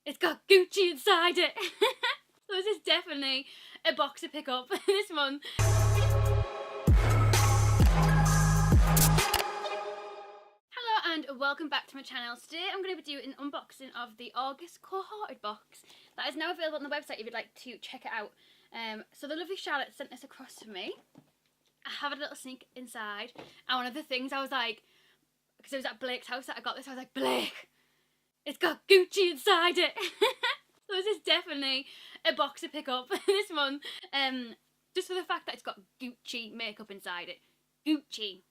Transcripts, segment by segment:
It's got Gucci inside it. So this is definitely a box to pick up this month. Hello and welcome back to my channel. Today I'm going to be doing an unboxing of the August Cohorted box that is now available on the website if you'd like to check it out. So the lovely Charlotte sent this across to me. I have a little sneak inside, and one of the things I was like, because it was at Blake's house that I got this, I was like, Blake, it's got Gucci inside it. So this is definitely a box to pick up this month, just for the fact that it's got Gucci makeup inside it. Gucci.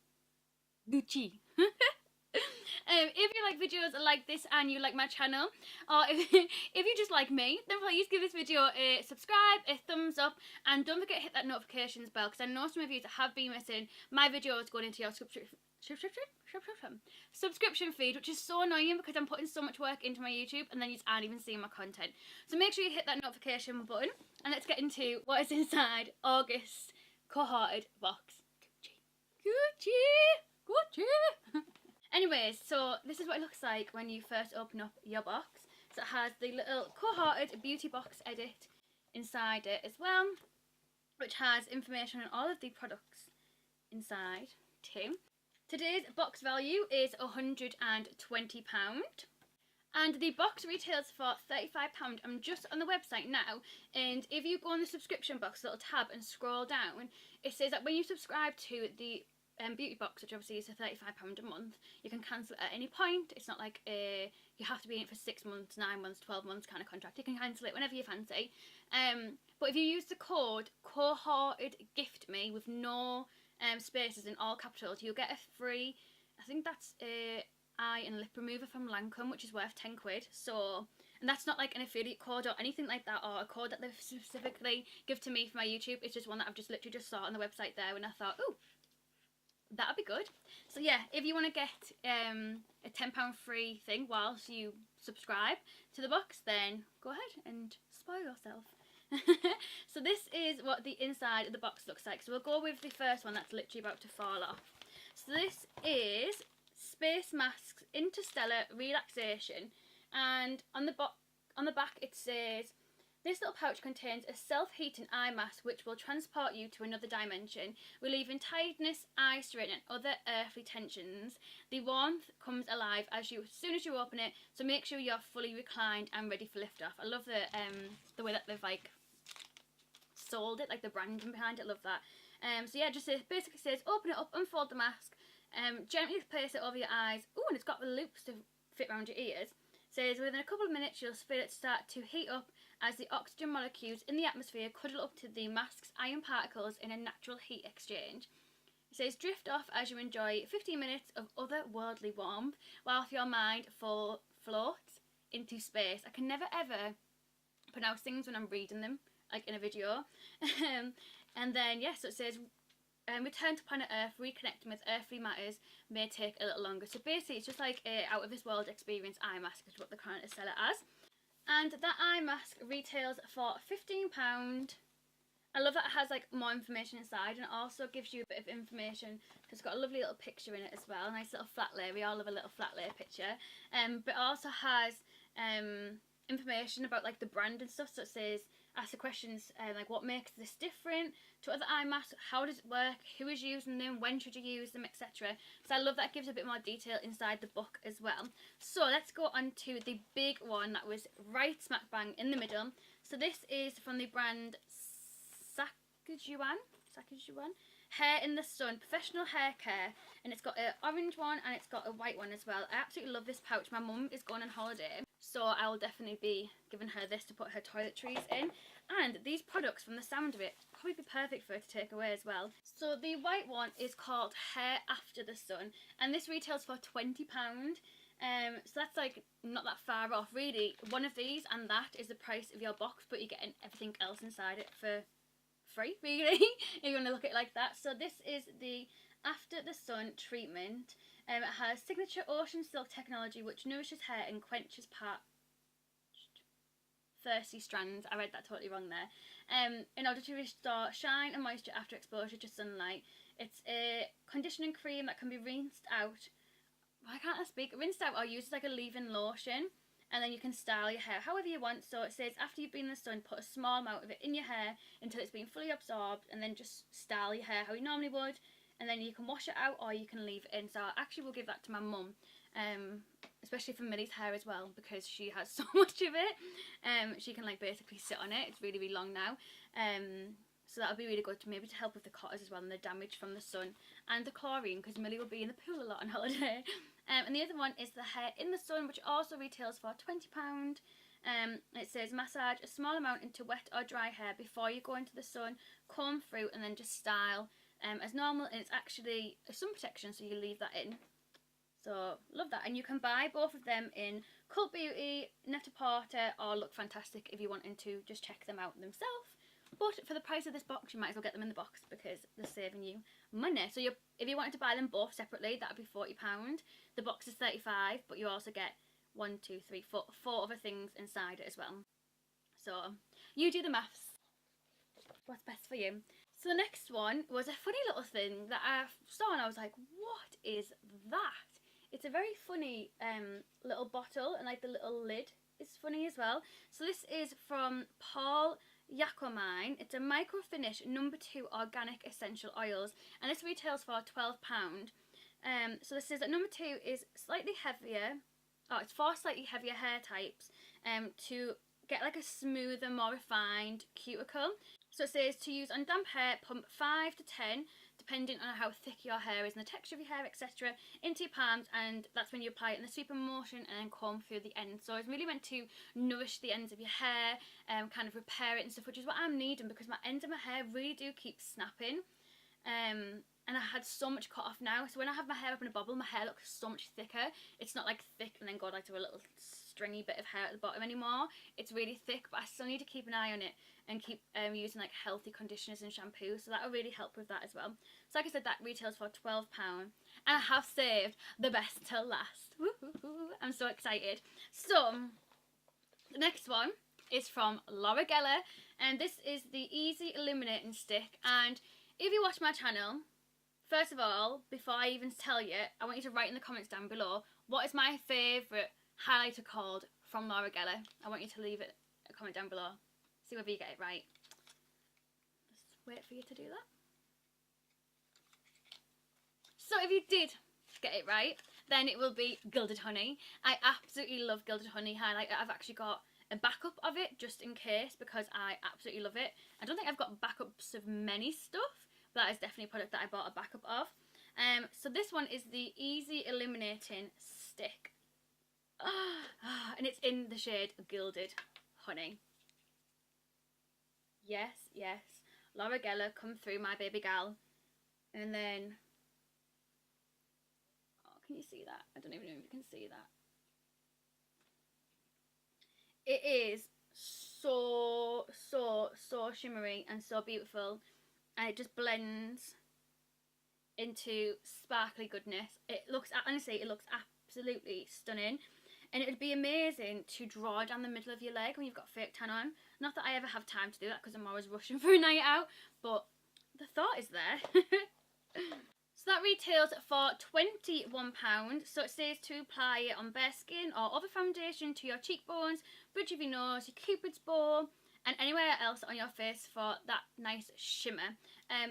If you like videos like this and you like my channel, or if you just like me, then please give this video a subscribe, a thumbs up, and don't forget to hit that notifications bell, because I know some of you have been missing my videos going into your subscription feed, which is so annoying because I'm putting so much work into my YouTube and then you aren't even seeing my content. So make sure you hit that notification button, and let's get into what is inside August Cohorted box. Gucci. Anyways, so this is what it looks like when you first open up your box. So it has the little Cohorted beauty box edit inside it as well, which has information on all of the products inside too. Today's box value is £120, and the box retails for £35. I'm just on the website now, and if you go on the subscription box, little tab, and scroll down, it says that when you subscribe to the beauty box, which obviously is £35 a month, you can cancel it at any point. It's not like you have to be in it for 6 months, 9 months, 12 months kind of contract. You can cancel it whenever you fancy. But if you use the code Cohorted Gift Me with no spaces in all capitals, you'll get a free, I think that's a eye and lip remover from Lancome, which is worth £10. So, and that's not like an affiliate code or anything like that, or a code that they've specifically give to me for my YouTube. It's just one that I've just literally just saw on the website there, and I thought, oh, that'd be good. So yeah, if you want to get a £10 free thing whilst you subscribe to the box, then go ahead and spoil yourself. So this is what the inside of the box looks like. So we'll go with the first one that's literally about to fall off. So this is Space Masks Interstellar Relaxation, and on the back it says, this little pouch contains a self-heating eye mask which will transport you to another dimension, relieving tiredness, eye strain and other earthly tensions. The warmth comes alive as soon as you open it, so make sure you're fully reclined and ready for liftoff. I love the way that they've like sold it, like the branding behind it. Love that. So yeah, just basically says open it up, unfold the mask, gently place it over your eyes. Oh, and it's got the loops to fit around your ears. Says within a couple of minutes you'll feel it start to heat up as the oxygen molecules in the atmosphere cuddle up to the mask's iron particles in a natural heat exchange. It says drift off as you enjoy 15 minutes of otherworldly warmth while your mind floats into space. I can never ever pronounce things when I'm reading them, like in a video. And then yes, so it says return to planet Earth, reconnecting with earthly matters may take a little longer. So basically it's just like a out of this world experience eye mask is what they're trying to sell it as. And that eye mask retails for £15. I love that it has like more information inside, and it also gives you a bit of information because it's got a lovely little picture in it as well. A nice little flat layer. We all love a little flat layer picture. But it also has information about like the brand and stuff. So it says, ask the questions like what makes this different to other eye masks, how does it work, who is using them, when should you use them, etc. So I love that it gives a bit more detail inside the book as well. So let's go on to the big one that was right smack bang in the middle. So this is from the brand Sakujuan Hair in the Sun Professional Hair Care, and it's got an orange one and it's got a white one as well. I absolutely love this pouch. My mum is going on holiday, so I will definitely be giving her this to put her toiletries in. And these products, from the sound of it, probably be perfect for her to take away as well. So the white one is called Hair After the Sun, and this retails for £20. So that's like not that far off really. One of these and that is the price of your box, but you're getting everything else inside it for free really, if you want to look at it like that. So this is the After the Sun treatment. It has signature ocean silk technology which nourishes hair and quenches thirsty strands. I read that totally wrong there. In order to restore shine and moisture after exposure to sunlight. It's a conditioning cream that can be rinsed out. Why can't I speak? Rinsed out or used as like a leave-in lotion. and then you can style your hair however you want. So it says after you've been in the sun, put a small amount of it in your hair until it's been fully absorbed, and then just style your hair how you normally would, and then you can wash it out or you can leave it in. So I actually will give that to my mum, especially for Millie's hair as well, because she has so much of it. She can like basically sit on it. It's really, really long now. So that'll be really good to maybe to help with the cotters as well and the damage from the sun and the chlorine, because Millie will be in the pool a lot on holiday. And the other one is the hair in the sun, which also retails for £20. It says massage a small amount into wet or dry hair before you go into the sun, comb through, and then just style as normal. And it's actually a sun protection, so you leave that in. So love that. And you can buy both of them in Cult Beauty, Net-a-Porter, or Look Fantastic if you wanted to just check them out themselves. But for the price of this box, you might as well get them in the box because they're saving you money. So if you wanted to buy them both separately, that would be £40. The box is £35, but you also get 4 other things inside it as well. So you do the maths. What's best for you? So the next one was a funny little thing that I saw and I was like, what is that? It's a very funny little bottle, and like the little lid is funny as well. So this is from Paul Yacomine. It's a microfinish No. 2 organic essential oils, and this retails for £12. So this says that No. 2 is slightly heavier. Oh, it's for slightly heavier hair types to get like a smoother, more refined cuticle. So it says to use on damp hair, pump 5 to 10, depending on how thick your hair is and the texture of your hair, etc., into your palms, and that's when you apply it in the sweeping motion and then comb through the ends. So it's really meant to nourish the ends of your hair, kind of repair it and stuff, which is what I'm needing because my ends of my hair really do keep snapping. And I had so much cut off now, so when I have my hair up in a bobble, my hair looks so much thicker. It's not like thick and then go like to a little stringy bit of hair at the bottom anymore. It's really thick, but I still need to keep an eye on it and keep using like healthy conditioners and shampoo, so that'll really help with that as well. So like I said, that retails for £12, and I have saved the best till last. Woo-hoo-hoo. I'm so excited. So the next one is from Laura Geller, and this is the Easy Illuminating Stick. And if you watch my channel, first of all, before I even tell you, I want you to write in the comments down below what is my favourite highlighter called from Laura Geller. I want you to leave it a comment down below. See whether you get it right. Just wait for you to do that. So if you did get it right, then it will be Gilded Honey. I absolutely love Gilded Honey highlighter. I've actually got a backup of it just in case because I absolutely love it. I don't think I've got backups of many stuff. That is definitely a product that I bought a backup of. So this one is the Easy Illuminating Stick. And it's in the shade Gilded Honey. Yes, yes. Laura Geller, come through, my baby gal. And then... oh, can you see that? I don't even know if you can see that. It is so shimmery and so beautiful. And it just blends into sparkly goodness. It looks, honestly, it looks absolutely stunning. And it would be amazing to draw down the middle of your leg when you've got fake tan on. Not that I ever have time to do that because I'm always rushing for a night out, but the thought is there. So that retails for £21. So it says to apply it on bare skin or other foundation to your cheekbones, bridge of your nose, your cupid's bow, and anywhere else on your face for that nice shimmer.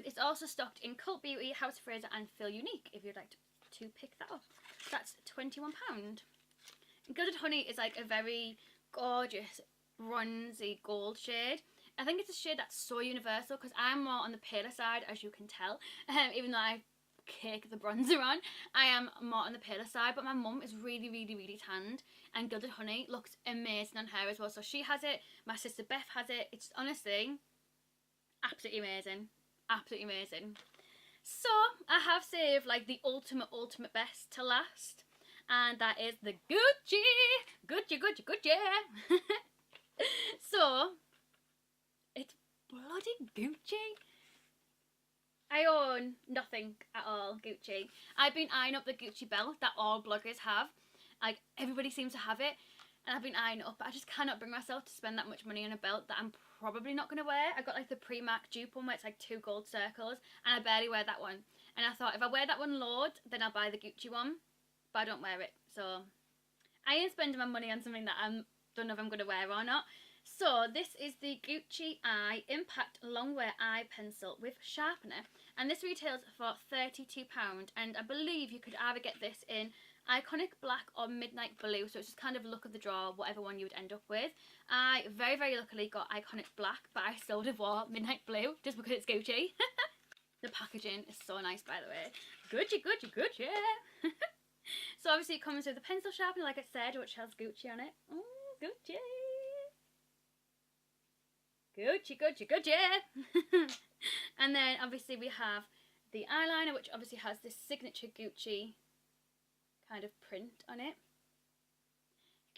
It's also stocked in Cult Beauty, House Fraser, and Feel Unique if you'd like to pick that up. That's £21. Gilded Honey is like a very gorgeous bronzy gold shade. I think it's a shade that's so universal because I'm more on the paler side, as you can tell. Even though I cake the bronzer on, I am more on the paler side, but my mum is really tanned, and Gilded Honey looks amazing on her as well. So she has it, my sister Beth has it. It's honestly absolutely amazing. Absolutely amazing. So I have saved like the ultimate best to last, and that is the Gucci. So it's bloody Gucci. I own nothing at all Gucci. I've been eyeing up the Gucci belt that all bloggers have. Like, everybody seems to have it. And I've been eyeing it up, but I just cannot bring myself to spend that much money on a belt that I'm probably not going to wear. I got like the Primark dupe one where it's like 2 gold circles, and I barely wear that one. And I thought if I wear that one loads, then I'll buy the Gucci one. But I don't wear it, so I ain't spending my money on something that I don't know if I'm going to wear or not. So this is the Gucci Eye Impact Longwear Eye Pencil with Sharpener. And this retails for £32. And I believe you could either get this in Iconic Black or Midnight Blue. So it's just kind of look of the draw, whatever one you would end up with. I very, very luckily got Iconic Black, but I still would have wore Midnight Blue just because it's Gucci. The packaging is so nice, by the way. Gucci, Gucci, Gucci. So obviously it comes with a pencil sharpener, like I said, which has Gucci on it. Oh, Gucci. Gucci, Gucci, Gucci. And then obviously we have the eyeliner, which obviously has this signature Gucci kind of print on it.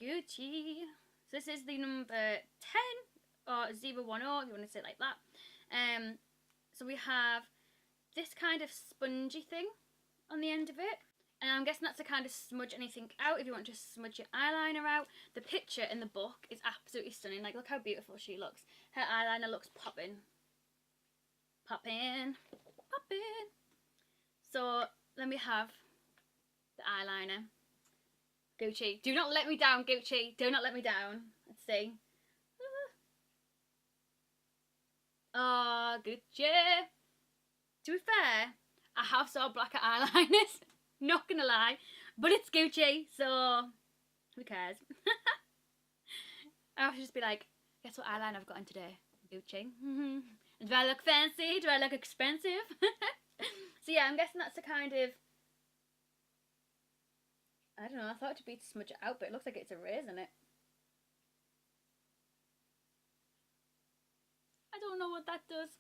Gucci. So this is the number 10 or 010 if you want to say it like that. So we have this kind of spongy thing on the end of it. And I'm guessing that's to kind of smudge anything out if you want to just smudge your eyeliner out. The picture in the book is absolutely stunning. Like, look how beautiful she looks. Her eyeliner looks popping. Popping. Popping. So, then we have the eyeliner. Gucci. Do not let me down, Gucci. Do not let me down. Let's see. Oh, Gucci. To be fair, I have saw blacker eyeliners. Not gonna lie, but it's Gucci, so who cares? I should just be like, guess what eyeliner I've got on today? Gucci. Do I look fancy? Do I look expensive? So yeah, I'm guessing that's the kind of, I don't know, I thought it would be to smudge it out, but it looks like it's erasing it. I don't know what that does.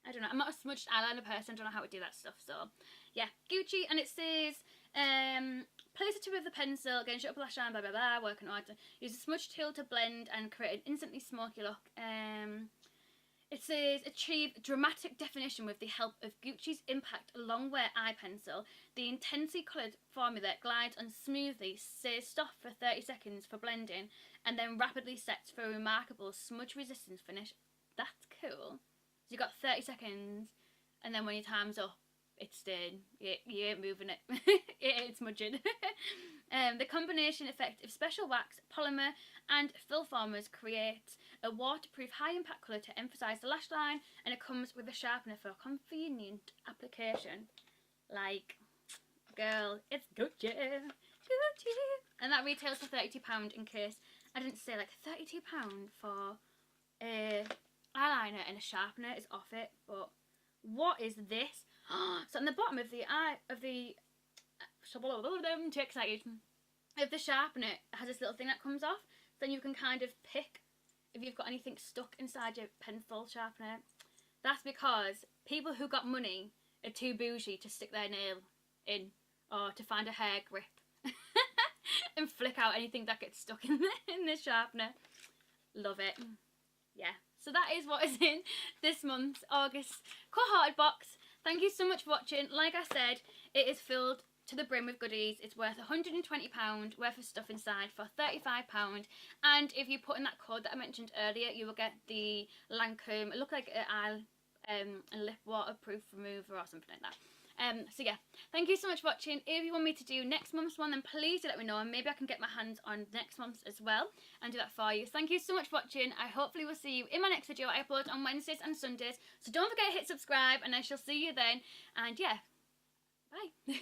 I don't know, I'm not a smudged eyeliner person, I don't know how to do that stuff, so yeah, Gucci, and it says, place it with the pencil, again, shut up lash line, blah blah blah, working hard, use a smudge tool to blend and create an instantly smoky look. It says, achieve dramatic definition with the help of Gucci's Impact Longwear Eye Pencil. The intensely coloured formula glides on smoothly, stays soft for 30 seconds for blending, and then rapidly sets for a remarkable smudge resistance finish. That's cool. So you got 30 seconds, and then when your time's up, it's staying. You ain't moving it. It ain't smudging. The combination effect of special wax, polymer, and fill formers create a waterproof high-impact colour to emphasise the lash line, and it comes with a sharpener for convenient application. Like, girl, it's Gucci. Gucci. And that retails for £32 in case I didn't say, like, £32 for a eyeliner and a sharpener is off it, but what is this? So on the bottom of the too excited, of the sharpener, it has this little thing that comes off, then you can kind of pick if you've got anything stuck inside your pencil sharpener. That's because people who got money are too bougie to stick their nail in or to find a hair grip and flick out anything that gets stuck in the sharpener. Love it. Yeah. So that is what is in this month's August Cohorted box. Thank you so much for watching. Like I said, it is filled to the brim with goodies. It's worth £120 worth of stuff inside for £35. And if you put in that code that I mentioned earlier, you will get the Lancome, it looked like an eye a lip waterproof remover or something like that. So yeah, thank you so much for watching. If you want me to do next month's one, then please do let me know, and maybe I can get my hands on next month's as well and do that for you. So thank you so much for watching. I hopefully will see you in my next video. I upload on Wednesdays and Sundays, so don't forget to hit subscribe, and I shall see you then. And yeah, bye.